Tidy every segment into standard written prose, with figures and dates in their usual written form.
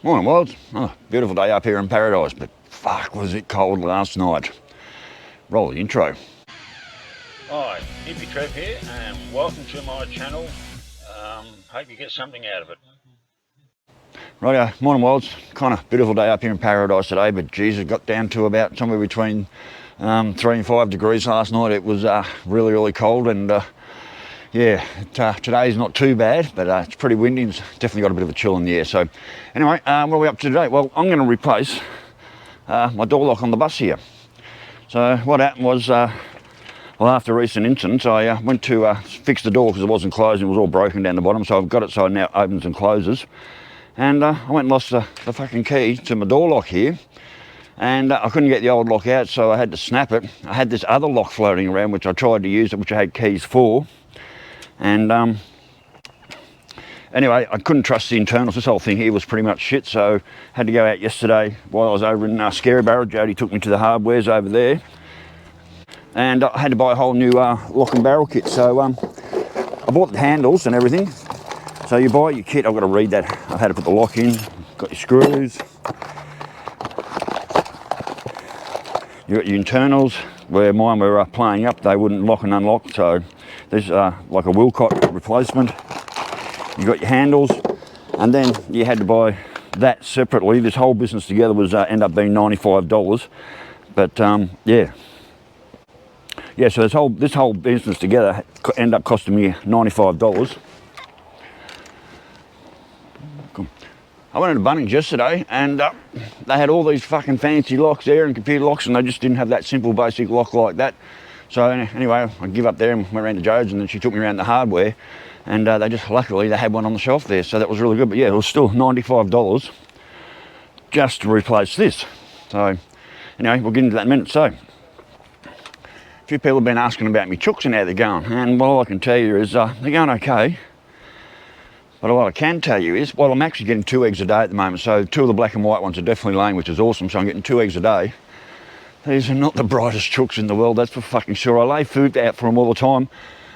Morning, Wilds. Oh, beautiful day up here in paradise, but fuck, was it cold last night. Roll the intro. Hi, Hippy Trev here, and welcome to my channel. Hope you get something out of it. Rightio, morning, Wilds. Kind of beautiful day up here in paradise today, but geez, it got down to about somewhere between 3 and 5 degrees last night. It was really, really cold, and today's not too bad, but it's pretty windy and it's definitely got a bit of a chill in the air. So anyway, what are we up to today? Well, I'm going to replace my door lock on the bus here. So what happened was, after a recent incident, I went to fix the door because it wasn't closing, it was all broken down the bottom, so I've got it so it now opens and closes. And I went and lost the fucking key to my door lock here, and I couldn't get the old lock out, so I had to snap it. I had this other lock floating around, which I tried to use, which I had keys for. And anyway, I couldn't trust the internals. This whole thing here was pretty much shit, so had to go out yesterday while I was over in Scary Barrel. Jody took me to the hardwares over there, and I had to buy a whole new lock and barrel kit. So I bought the handles and everything. So you buy your kit, I've got to read that. I've had to put the lock in, got your screws, you got your internals. Where mine were playing up, they wouldn't lock and unlock, so there's like a Wilcott replacement. You got your handles, and then you had to buy that separately. This whole business together was end up being $95, but so this whole business together ended up costing me $95. Cool. I went into Bunnings yesterday, and they had all these fucking fancy locks there and computer locks, and they just didn't have that simple basic lock like that. So anyway, I give up there and went around to Joe's, and then she took me around the hardware, and luckily they had one on the shelf there, so that was really good. But yeah, it was still $95 just to replace this. So anyway, we'll get into that in a minute. So a few people have been asking about me chooks and how they're going, and all I can tell you is they're going okay. But what I can tell you is, well, I'm actually getting 2 eggs a day at the moment, so 2 of the black and white ones are definitely laying, which is awesome, so I'm getting 2 eggs a day. These are not the brightest chooks in the world, that's for fucking sure. I lay food out for them all the time,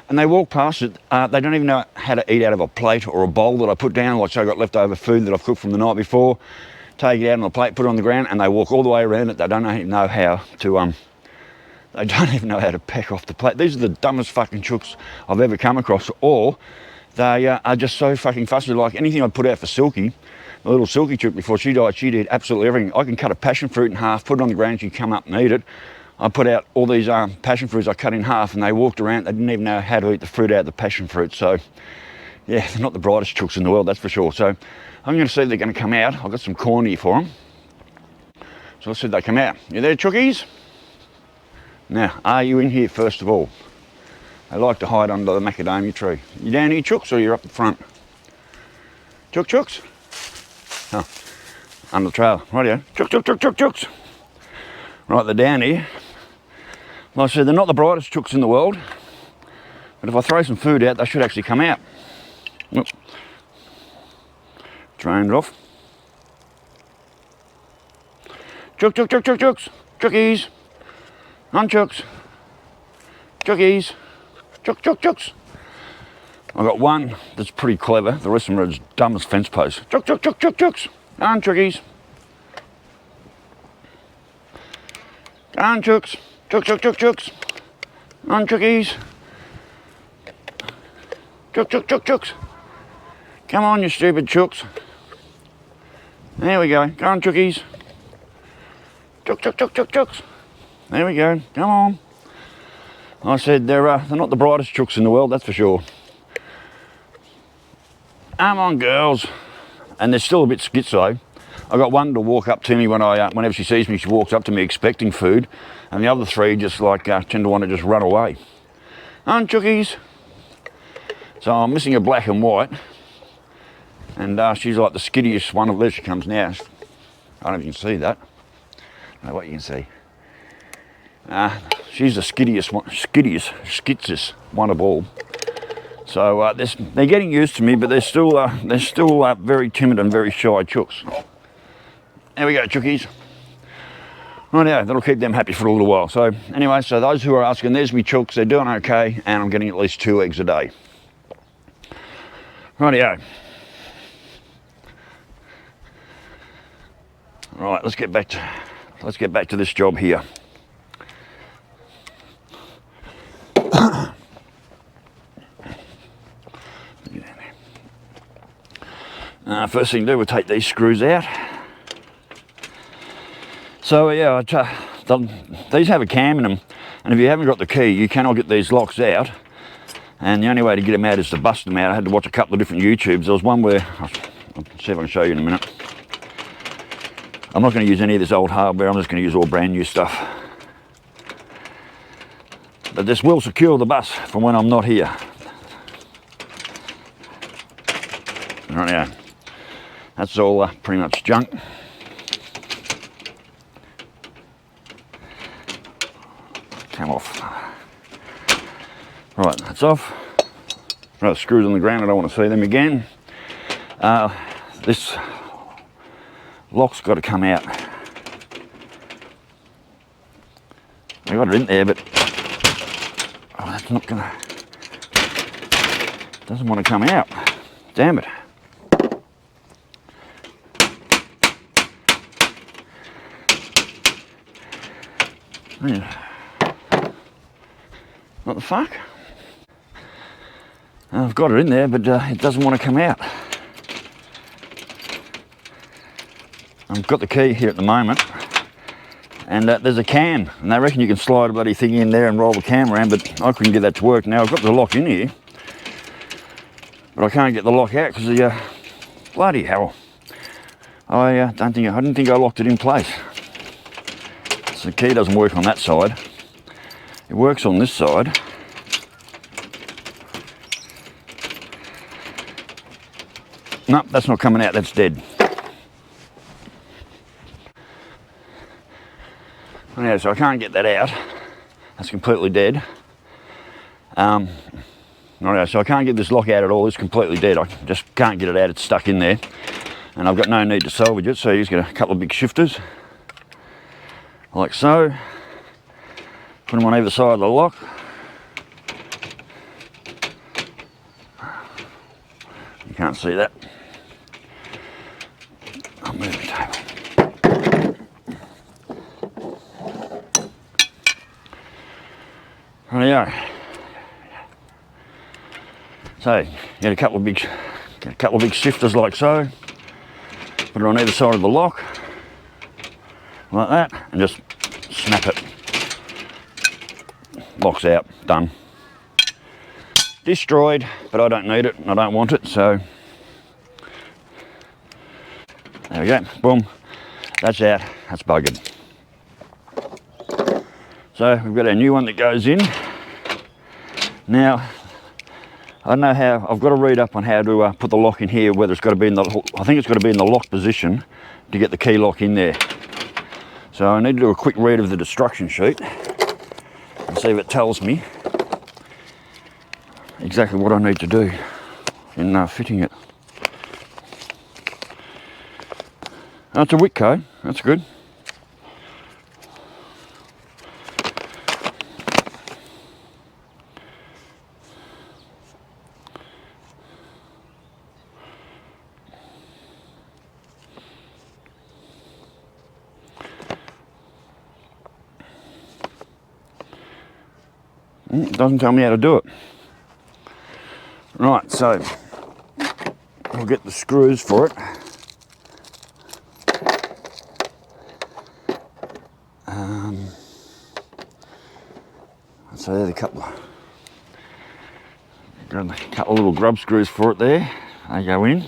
and they walk past it. They don't even know how to eat out of a plate or a bowl that I put down, like so I got leftover food that I've cooked from the night before, take it out on the plate, put it on the ground, and they walk all the way around it. They don't even know how to, they don't even know how to peck off the plate. These are the dumbest fucking chooks I've ever come across, or they are just so fucking fussy. Like anything I put out for Silky, the little Silky chook, before she died, she did absolutely everything. I can cut a passion fruit in half, put it on the ground, she'd come up and eat it. I put out all these passion fruits I cut in half, and they walked around, they didn't even know how to eat the fruit out of the passion fruit. So yeah, they're not the brightest chooks in the world, that's for sure. So I'm going to see if they're going to come out. I've got some corn here for them, so let's see if they come out. You there, chookies? Now, are you in here first of all? They like to hide under the macadamia tree. You down here, chooks, or you're up the front? Chooks? Oh, under the trailer. Rightio. Chooks. Right, they're down here. Like I said, they're not the brightest chooks in the world, but if I throw some food out, they should actually come out. Oops. Drained off. Chooks. Chookies. Chooks. Chookies. Chooks. I've got one that's pretty clever. The rest of them are as dumb as fence posts. Chooks. On, chookies. On, chooks. Chooks. On, chookies. Chooks. Come on, you stupid chooks. There we go. Go on, chookies. Chooks. There we go. Come on. I said they're not the brightest chooks in the world, that's for sure. Come on, girls. And they're still a bit schizo. I got one to walk up to me whenever she sees me, she walks up to me expecting food, and the other 3 just tend to want to just run away. On, chookies. So I'm missing a black and white, and she's like the skittiest one of there. She comes now. I don't know if you can see that. I don't know what you can see. She's the skittiest one of all. So they're getting used to me, but they're still very timid and very shy chooks. There we go, chookies. Rightio, that'll keep them happy for a little while. So anyway, so those who are asking, there's me chooks. They're doing okay, and I'm getting at least 2 eggs a day. Rightio. Right, let's get back to this job here. First thing to do, we'll take these screws out. So yeah, these have a cam in them, and if you haven't got the key, you cannot get these locks out. And the only way to get them out is to bust them out. I had to watch a couple of different YouTubes. There was one where, I'll see if I can show you in a minute. I'm not going to use any of this old hardware, I'm just going to use all brand new stuff. But this will secure the bus from when I'm not here. Right now, that's all pretty much junk. Come off. Right, that's off. Right, screws on the ground, I don't want to see them again. This lock's got to come out. I got it in there, but that's not gonna, doesn't want to come out. Damn it. What the fuck? I've got it in there, but it doesn't want to come out. I've got the key here at the moment, and there's a cam, and they reckon you can slide a bloody thing in there and roll the cam around, but I couldn't get that to work. Now I've got the lock in here, but I can't get the lock out because the bloody hell. I didn't think I locked it in place. So the key doesn't work on that side. It works on this side. No, that's not coming out, that's dead. Yeah, so I can't get that out. That's completely dead. Right, so I can't get this lock out at all, it's completely dead. I just can't get it out, it's stuck in there. And I've got no need to salvage it, so you just get a couple of big shifters. Like so. Put them on either side of the lock. You can't see that. I'll move the table. Rightio. So get a couple of big shifters like so. Put it on either side of the lock, like that, and just snap it. Lock's out, done. Destroyed, but I don't need it and I don't want it, so there we go, boom, that's out, that's buggered. So we've got our new one that goes in. Now, I don't know how, I've got to read up on how to put the lock in here, whether it's got to be in the, I think it's got to be in the lock position to get the key lock in there. So I need to do a quick read of the instruction sheet and see if it tells me exactly what I need to do in fitting it. Oh, it's a wick code, that's good. It doesn't tell me how to do it. Right, so we'll get the screws for it. So there's a couple of little grub screws for it there. They go in.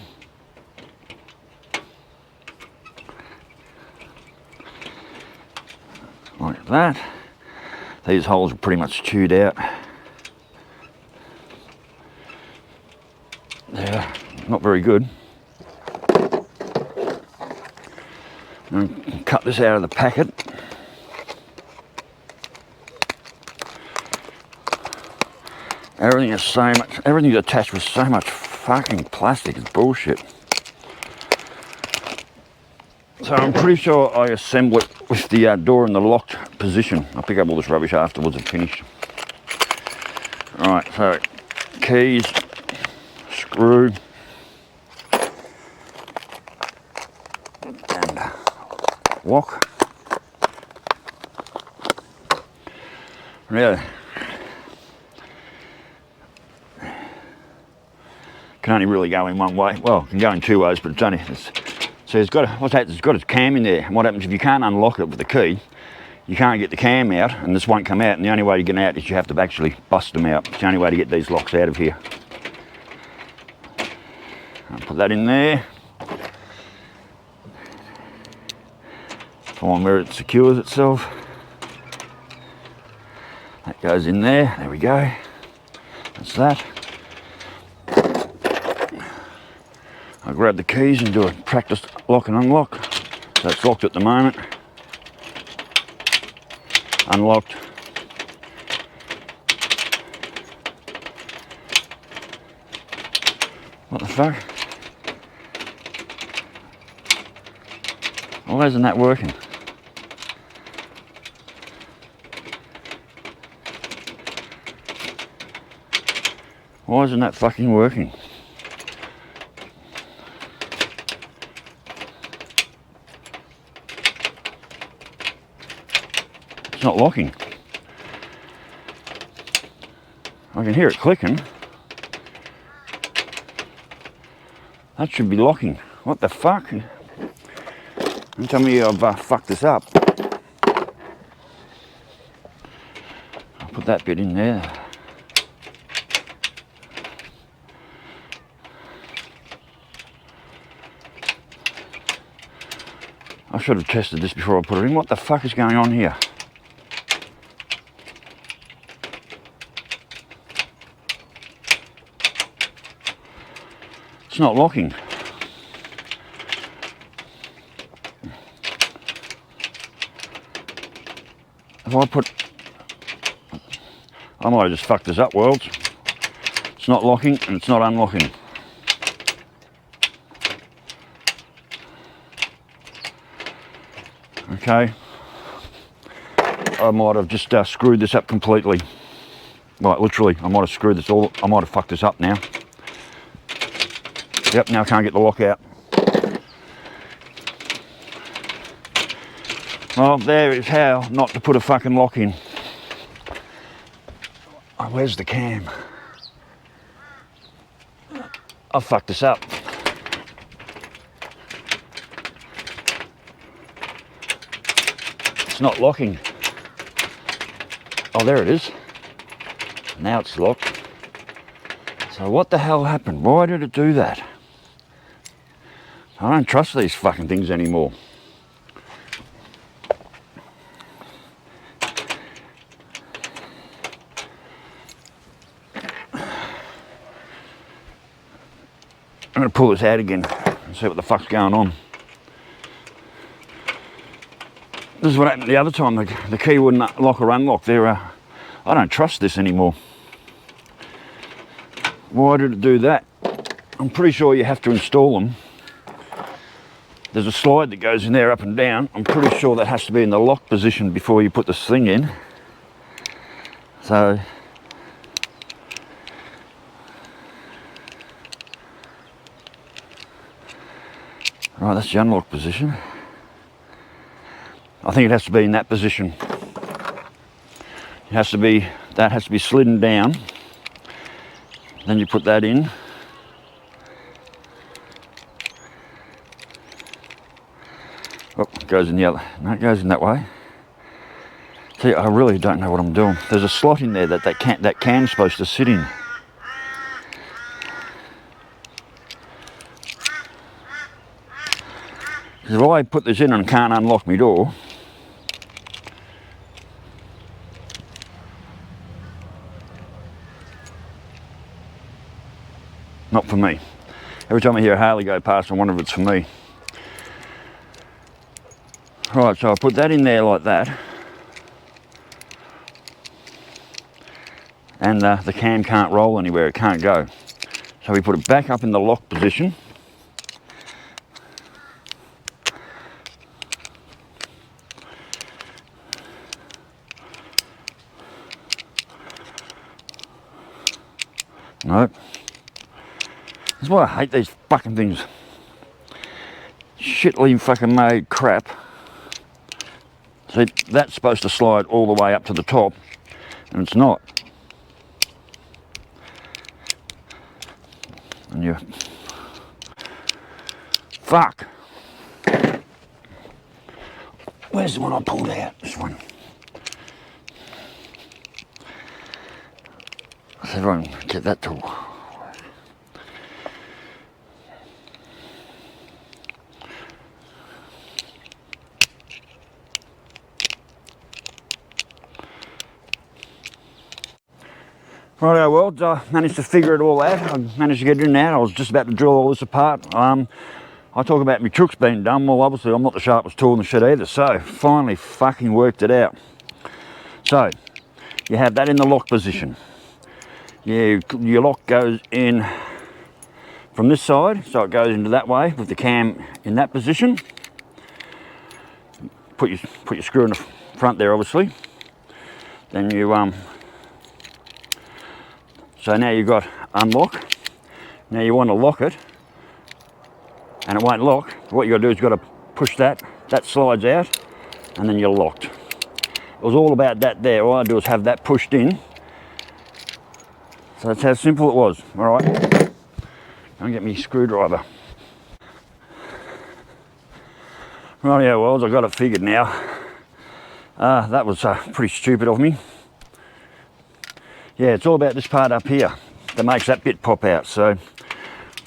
Like that. These holes are pretty much chewed out. They're not very good. And cut this out of the packet. Everything's attached with so much fucking plastic, it's bullshit. So I'm pretty sure I assemble it with the door in the locked position. I'll pick up all this rubbish afterwards and finish. Right, so keys, screw, and lock. Really, can only really go in one way. Well, it can go in two ways, but it's only. So it's got it's got its cam in there. And what happens if you can't unlock it with the key? You can't get the cam out, and this won't come out. And the only way to get out is you have to actually bust them out. It's the only way to get these locks out of here. I'll put that in there. Find where it secures itself. That goes in there. There we go. That's that. I'll grab the keys and do a practice lock and unlock. So it's locked at the moment. Unlocked. What the fuck? Why isn't that working? Why isn't that fucking working? It's not locking. I can hear it clicking. That should be locking. What the fuck? Don't tell me I've fucked this up. I'll put that bit in there. I should have tested this before I put it in. What the fuck is going on here? It's not locking. If I put... I might have just fucked this up, worlds. It's not locking and it's not unlocking. Okay. I might have just screwed this up completely. Like literally, I might have screwed this all... I might have fucked this up now. Yep, now I can't get the lock out. Well, there is how not to put a fucking lock in. Oh, where's the cam? I fucked this up. It's not locking. Oh, there it is. Now it's locked. So what the hell happened? Why did it do that? I don't trust these fucking things anymore. I'm going to pull this out again and see what the fuck's going on. This is what happened the other time. The key wouldn't lock or unlock. I don't trust this anymore. Why did it do that? I'm pretty sure you have to install them. There's a slide that goes in there up and down. I'm pretty sure that has to be in the lock position before you put this thing in. So right, that's the unlock position. I think it has to be in that position. It has to be, that has to be slidden down. Then you put that in. Oh, it goes in the other, no, it goes in that way. See, I really don't know what I'm doing. There's a slot in there that cam's supposed to sit in. Because if I put this in and can't unlock my door, not for me. Every time I hear a Harley go past, I wonder if it's for me. Right, so I put that in there like that. And the cam can't roll anywhere, it can't go. So we put it back up in the lock position. Nope. That's why I hate these fucking things. Shitly fucking made crap. See, that's supposed to slide all the way up to the top, and it's not. And you... Fuck! Where's the one I pulled out? This one. See if I can get that tool. Righto, well, I managed to figure it all out. I managed to get it in and out. I was just about to drill all this apart. I talk about my trucks being done. Well, obviously I'm not the sharpest tool in the shed either, so finally fucking worked it out. So, you have that in the lock position. Your lock goes in from this side, so it goes into that way with the cam in that position. Put your screw in the front there, obviously. Then you so now you've got unlock. Now you want to lock it, and it won't lock. What you got to do is you've got to push that. That slides out, and then you're locked. It was all about that there. All I do is have that pushed in. So that's how simple it was. All right. Go and get me screwdriver. Right, yeah, well, I got it figured now. That was pretty stupid of me. Yeah, it's all about this part up here that makes that bit pop out. So,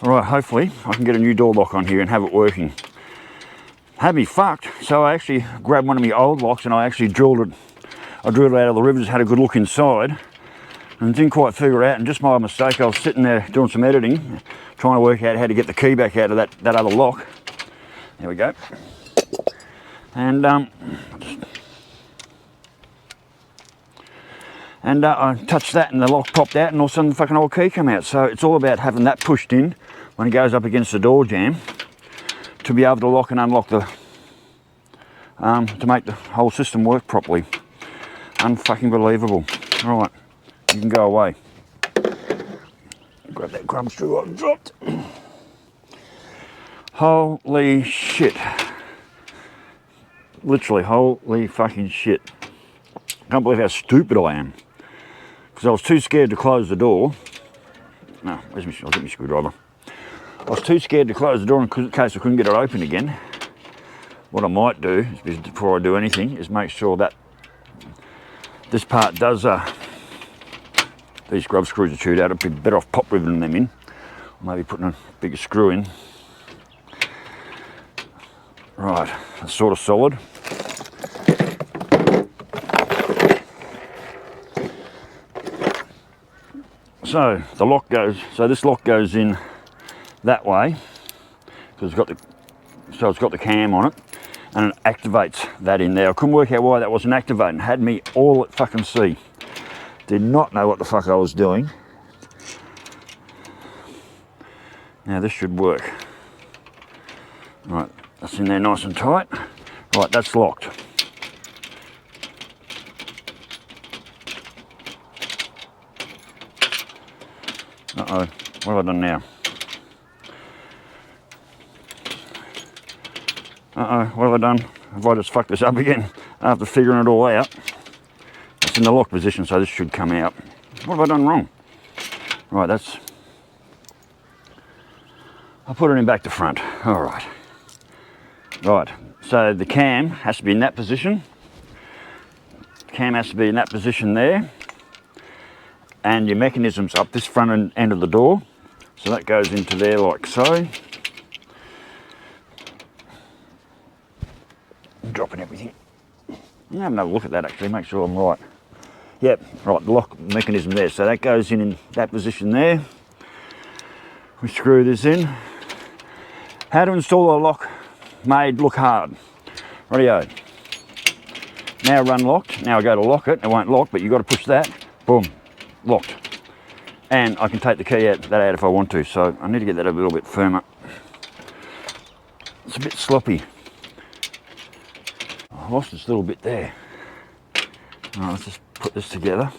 all right, hopefully I can get a new door lock on here and have it working. Had me fucked, so I actually grabbed one of my old locks and I actually drilled it. I drilled it out of the rivets, had a good look inside, and didn't quite figure it out. And just my mistake, I was sitting there doing some editing, trying to work out how to get the key back out of that other lock. There we go. And I touched that and the lock popped out and all of a sudden the fucking old key came out. So it's all about having that pushed in when it goes up against the door jamb to be able to lock and unlock the, to make the whole system work properly. Unfucking believable. All right, you can go away. Grab that crumb screw I dropped. Holy shit. Literally, holy fucking shit. I can't believe how stupid I am. Because I was too scared to close the door. No, I'll get my screwdriver. I was too scared to close the door in case I couldn't get it open again. What I might do, is, before I do anything, is make sure that this part does, these grub screws are chewed out. I'd be better off pop ribboning them in. Or maybe putting a bigger screw in. Right, that's sort of solid. So the lock goes, so this lock goes in that way, because it's got the cam on it, and it activates that in there. I couldn't work out why that wasn't activating. It had me all at fucking sea. Did not know what the fuck I was doing. Now this should work. Right, that's in there nice and tight. Right, that's locked. Uh-oh, what have I done now? Uh-oh, what have I done? Have I just fucked this up again after figuring it all out? It's in the lock position, so this should come out. What have I done wrong? Right, that's... I'll put it in back to front. All right. Right, so the cam has to be in that position. The cam has to be in that position there. And your mechanism's up this front end of the door. So that goes into there like so. I'm dropping everything. I'm have another look at that actually, make sure I'm right. Yep, right, the lock mechanism there. So that goes in that position there. We screw this in. How to install a lock made look hard. Rightio. Now run locked. Now I go to lock it. It won't lock, but you've got to push that. Boom. Locked. And I can take the key out if I want to, so I need to get that a little bit firmer. It's a bit sloppy. I lost this little bit there. Alright, let's just put this together.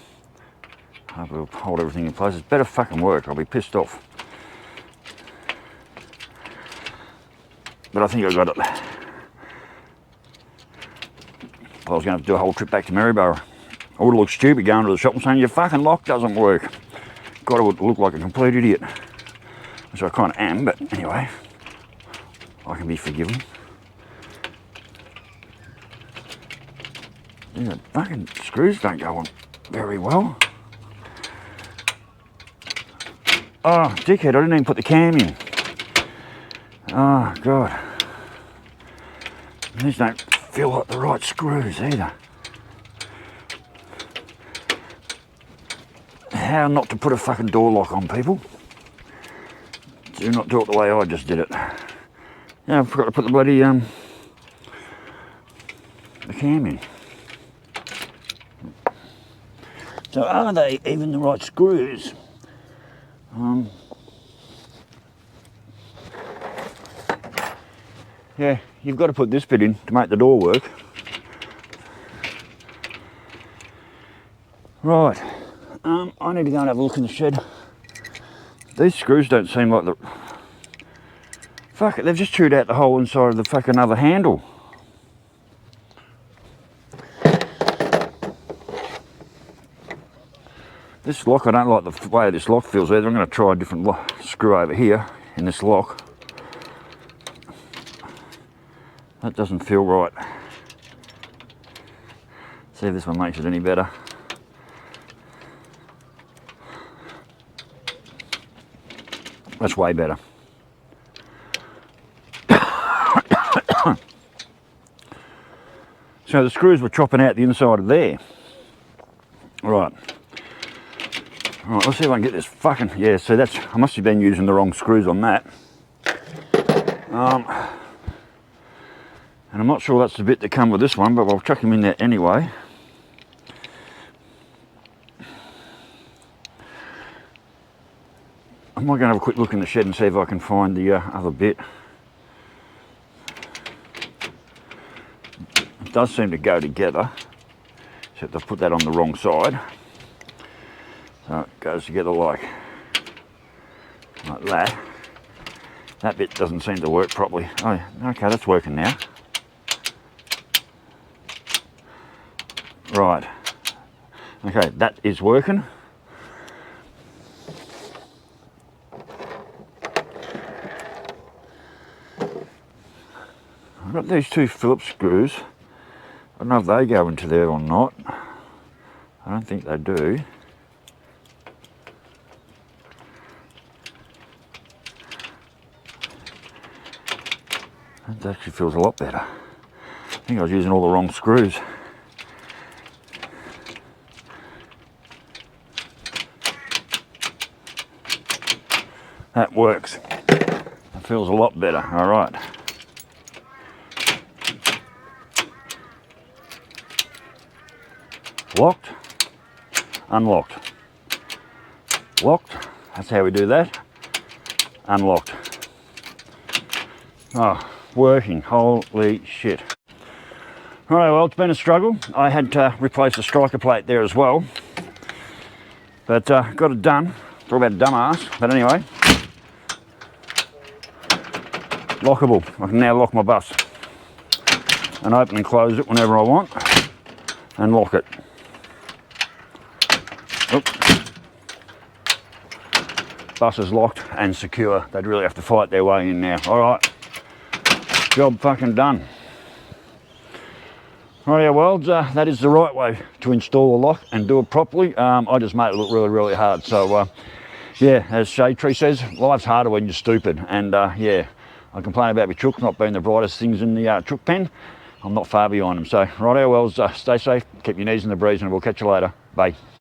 Hope it'll hold everything in place. It's better fucking work, I'll be pissed off. But I think I got it. I was going to have to do a whole trip back to Maryborough. I would have looked stupid going to the shop and saying, your fucking lock doesn't work. Got to look like a complete idiot. Which I kind of am, but anyway, I can be forgiven. Yeah, the fucking screws don't go on very well. Oh, dickhead, I didn't even put the cam in. Oh, God. These don't feel like the right screws either. How not to put a fucking door lock on, people. Do not do it the way I just did it. Yeah, I forgot to put the bloody the cam in. So are they even the right screws? Yeah, you've got to put this bit in to make the door work. Right, I need to go and have a look in the shed. These screws don't seem like the... Fuck it, they've just chewed out the whole inside of the fucking other handle. This lock, I don't like the way this lock feels either. I'm going to try a different screw over here in this lock. That doesn't feel right. See if this one makes it any better. That's way better. So the screws were chopping out the inside of there. Right. Alright, let's see if I can get this fucking... Yeah, so that's... I must have been using the wrong screws on that. And I'm not sure that's the bit that come with this one, but I'll chuck them in there anyway. I might go and have a quick look in the shed and see if I can find the other bit. It does seem to go together, except I've put that on the wrong side. So it goes together like that. That bit doesn't seem to work properly. Oh, okay, that's working now. Right. Okay, that is working. I've got these two Phillips screws. I don't know if they go into there or not. I don't think they do. That actually feels a lot better. I think I was using all the wrong screws. That works. That feels a lot better. All right. Locked, unlocked, locked. That's how we do that. Unlocked. Oh, working. Holy shit. Alright, well, it's been a struggle. I had to replace the striker plate there as well, but got it done. Talk about a dumbass, but anyway. Lockable. I can now lock my bus and open and close it whenever I want and lock it. Oop. Bus is locked and secure. They'd really have to fight their way in now. Alright, job fucking done. Rightio, well, that is the right way to install a lock and do it properly. I just made it look really, really hard. So, yeah, as Shade Tree says, life's harder when you're stupid. And yeah, I complain about my chook not being the brightest things in the chook pen. I'm not far behind them. So, rightio, well, stay safe, keep your knees in the breeze, and we'll catch you later. Bye.